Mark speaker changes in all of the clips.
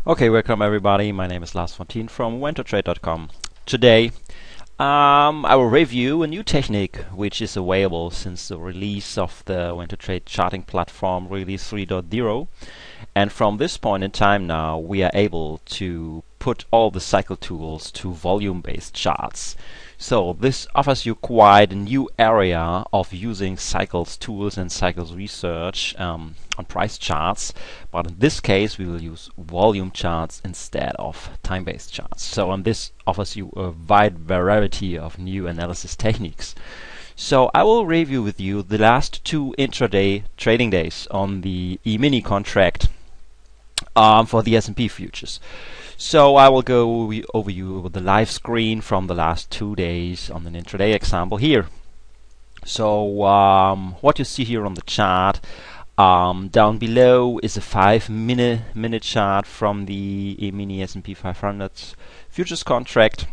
Speaker 1: Okay, welcome everybody. My name is Lars Fontin from WTT.com. Today, I will review a new technique which is available since the release of the WTT charting platform release 3.0. And from this point in time now, we are able to put all the cycle tools to volume-based charts. So this offers you quite a new area of using cycles tools and cycles research on price charts, but in this case we will use volume charts instead of time-based charts. So this offers you a wide variety of new analysis techniques. So I will review with you the last two intraday trading days on the eMini contract for the S&P futures. So I will go over you with the live screen from the last 2 days on an intraday example here. So what you see here on the chart, down below is a 5-minute chart from the eMini S&P 500 futures contract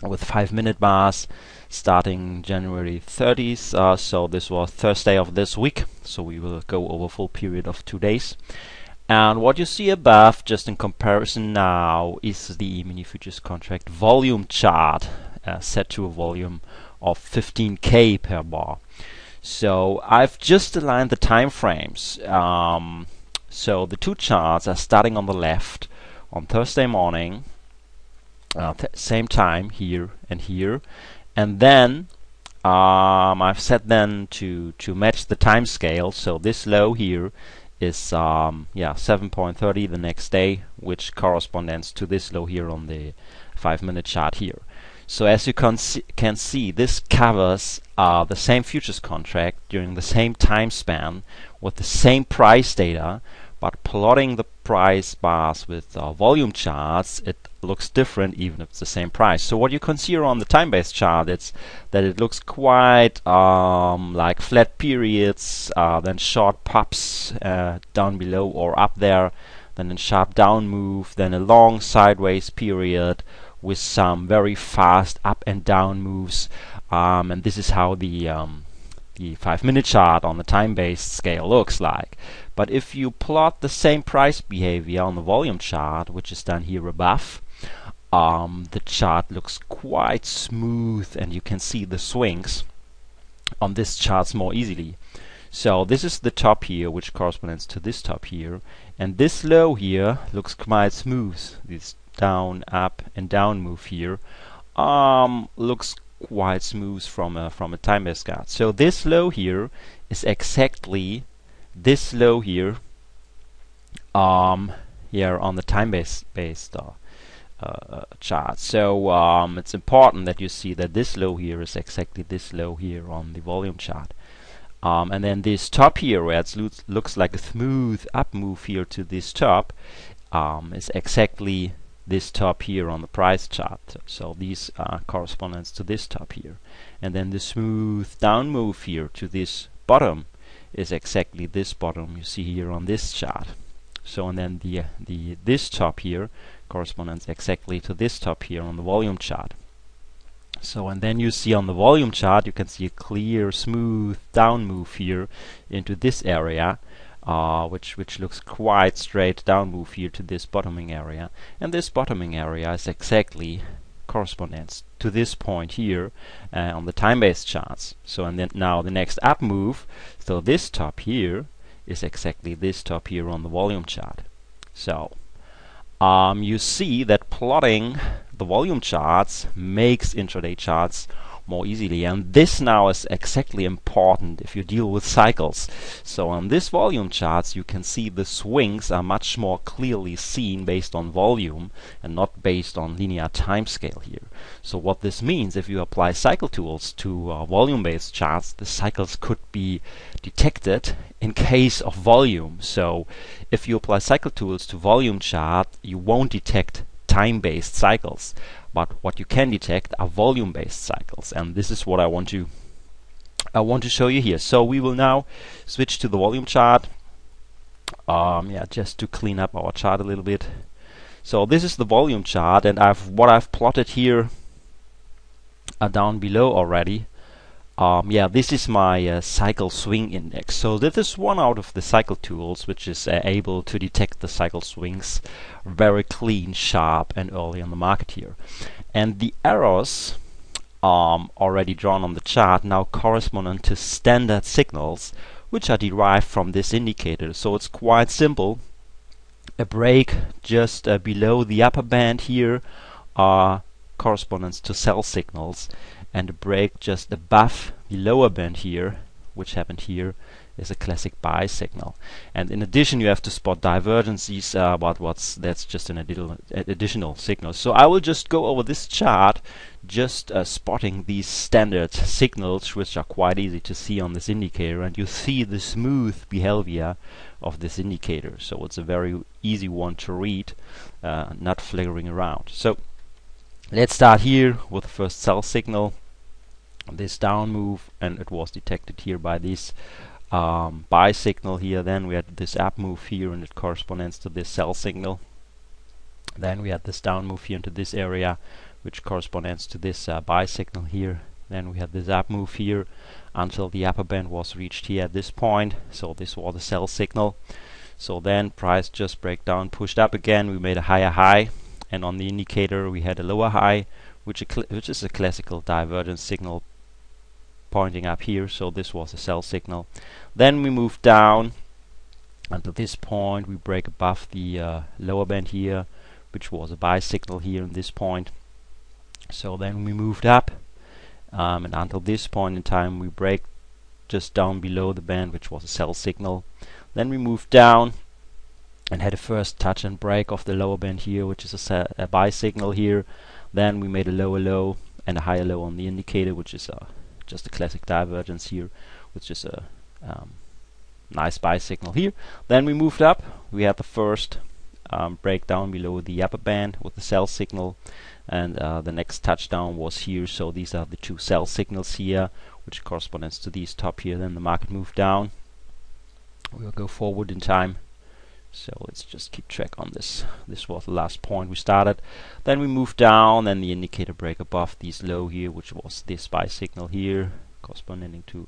Speaker 1: with 5-minute bars starting January 30th. So this was Thursday of this week. So we will go over a full period of 2 days. And what you see above, just in comparison now, is the eMini futures contract volume chart set to a volume of 15K per bar. So I've just aligned the time frames. So the two charts are starting on the left on Thursday morning, same time here and here, and then I've set them to match the time scale. So this low here is 7.30 the next day, which corresponds to this low here on the 5-minute chart here. So as you can see, this covers the same futures contract during the same time span with the same price data, but plotting the price bars with volume charts, it looks different even if it's the same price. So what you can see on the time-based chart, it's that it looks quite like flat periods, then short pops down below or up there, then a sharp down move, then a long sideways period with some very fast up and down moves, and this is how the 5-minute chart on the time-based scale looks like. But if you plot the same price behavior on the volume chart, which is done here above, the chart looks quite smooth and you can see the swings on this chart more easily. So this is the top here, which corresponds to this top here, and this low here looks quite smooth. This down, up and down move here looks quite smooth from a time-based chart. So this low here is exactly this low here here on the time-based chart. So it's important that you see that this low here is exactly this low here on the volume chart. And then this top here, where it looks like a smooth up move here to this top, is exactly this top here on the price chart. So these corresponds to this top here. And then the smooth down move here to this bottom is exactly this bottom you see here on this chart. So and then this top here corresponds exactly to this top here on the volume chart. So and then you see on the volume chart, you can see a clear smooth down move here into this area, which looks quite straight down move here to this bottoming area, and this bottoming area is exactly corresponds to this point here on the time-based charts. So and then now the next up move, so this top here is exactly this top here on the volume chart. So you see that plotting the volume charts makes intraday charts more easily, and this now is exactly important if you deal with cycles. So on this volume charts you can see the swings are much more clearly seen based on volume and not based on linear time scale here. So what this means, if you apply cycle tools to volume-based charts, the cycles could be detected in case of volume. So if you apply cycle tools to volume chart, you won't detect time-based cycles, but what you can detect are volume-based cycles, and this is what I want to show you here. So we will now switch to the volume chart, just to clean up our chart a little bit. So this is the volume chart, and what I've plotted here down below already yeah, this is my cycle swing index. So this is one out of the cycle tools which is able to detect the cycle swings very clean, sharp, and early on the market here. And the arrows already drawn on the chart now correspond to standard signals which are derived from this indicator. So it's quite simple. A break just below the upper band here corresponds to sell signals, and a break just above the lower band here, which happened here, is a classic buy signal. And in addition, you have to spot divergences, but that's just an additional signal. So I will just go over this chart, just spotting these standard signals, which are quite easy to see on this indicator, and you see the smooth behavior of this indicator. So it's a very easy one to read, not flickering around. So let's start here with the first sell signal, this down move, and it was detected here by this buy signal here. Then we had this up move here, and it corresponds to this sell signal. Then we had this down move here into this area, which corresponds to this buy signal here. Then we had this up move here until the upper band was reached here at this point. So this was a sell signal. So then price just break down, pushed up again. We made a higher high, and on the indicator we had a lower high, which is a classical divergence signal pointing up here. So this was a sell signal. Then we moved down until this point. We break above the lower band here, which was a buy signal here in this point. So then we moved up, and until this point in time we break just down below the band, which was a sell signal. Then we moved down and had a first touch and break of the lower band here, which is a buy signal here. Then we made a lower low and a higher low on the indicator, which is just a classic divergence here, which is a nice buy signal here. Then we moved up. We had the first break down below the upper band with the sell signal, and the next touchdown was here. So these are the two sell signals here, which corresponds to these top here. Then the market moved down. We'll go forward in time. So let's just keep track on this. This was the last point we started. Then we moved down, and the indicator break above this low here, which was this buy signal here, corresponding to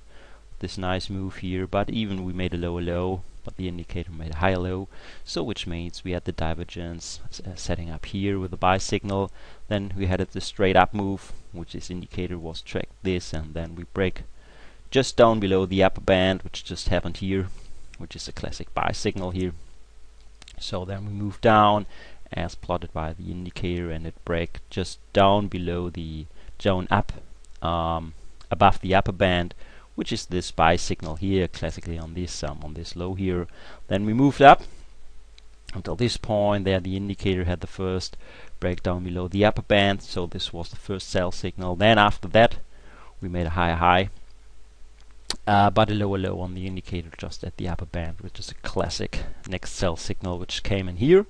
Speaker 1: this nice move here. But even we made a lower low, but the indicator made a higher low. So which means we had the divergence setting up here with the buy signal. Then we had the straight up move, which this indicator was tracked this, and then we break just down below the upper band, which just happened here, which is a classic buy signal here. So then we move down as plotted by the indicator, and it break just down below the zone up above the upper band, which is this buy signal here, classically on this low here. Then we moved up until this point. There the indicator had the first break down below the upper band, so this was the first sell signal. Then after that we made a higher high, but a lower low on the indicator just at the upper band, which is a classic next sell signal which came in here.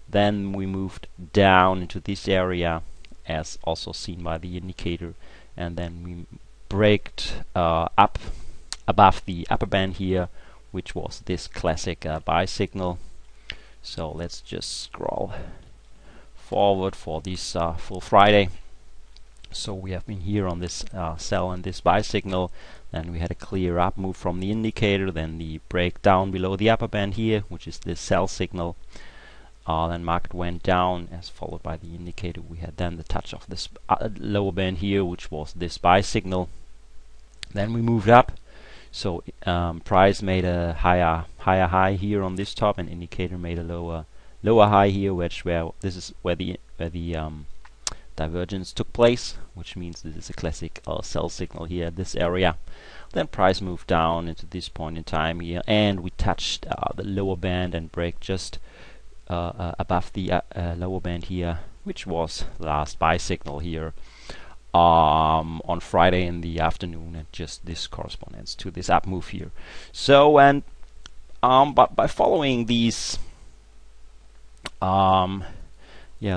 Speaker 1: Then we moved down into this area as also seen by the indicator, and then we braked up above the upper band here, which was this classic buy signal. So let's just scroll forward for this full Friday. So we have been here on this sell and this buy signal. Then we had a clear up move from the indicator, then the break down below the upper band here, which is this sell signal. Then market went down as followed by the indicator. We had then the touch of this lower band here, which was this buy signal. Then we moved up. So price made a higher high here on this top, and indicator made a lower high here, this is where the divergence took place, which means this is a classic sell signal here at this area. Then price moved down into this point in time here, and we touched the lower band and break just above the lower band here, which was the last buy signal here on Friday in the afternoon, and just this corresponds to this up move here. So but by following these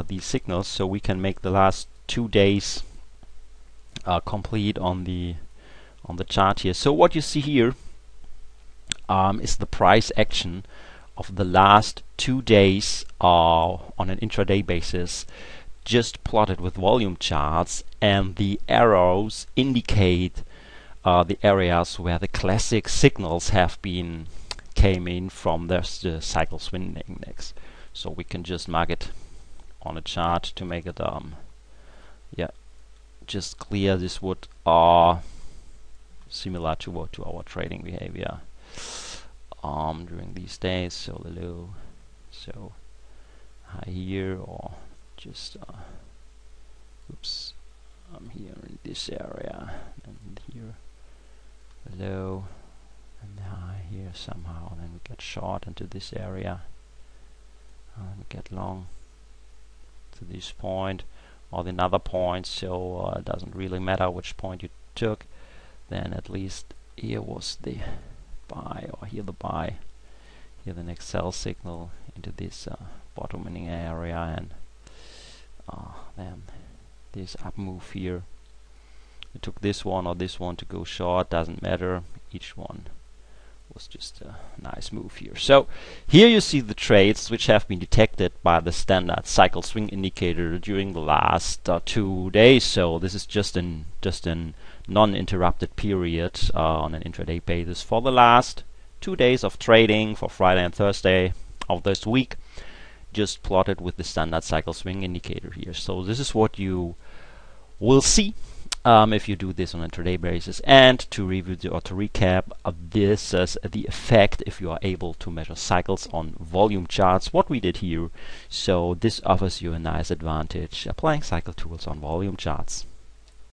Speaker 1: these signals, so we can make the last 2 days complete on the chart here. So what you see here is the price action of the last 2 days on an intraday basis, just plotted with volume charts, and the arrows indicate the areas where the classic signals have been came in from the cycle swing index. So we can just mark it on a chart to make it just clear. This would similar to our trading behavior during these days. So the low, so high here, or just oops, here in this area, and here low and high here somehow, and then we get short into this area, and we get long to this point or another point. So it doesn't really matter which point you took. Then at least here was the buy, or here the buy, here the next sell signal into this bottoming area, and then this up move here. We took this one or this one to go short, doesn't matter, each one was just a nice move here. So here you see the trades which have been detected by the standard cycle swing indicator during the last 2 days. So this is just an non-interrupted period on an intraday basis for the last 2 days of trading, for Friday and Thursday of this week, just plotted with the standard cycle swing indicator here. So this is what you will see if you do this on a intraday basis. And to review or to recap, this is the effect if you are able to measure cycles on volume charts, what we did here. So this offers you a nice advantage applying cycle tools on volume charts.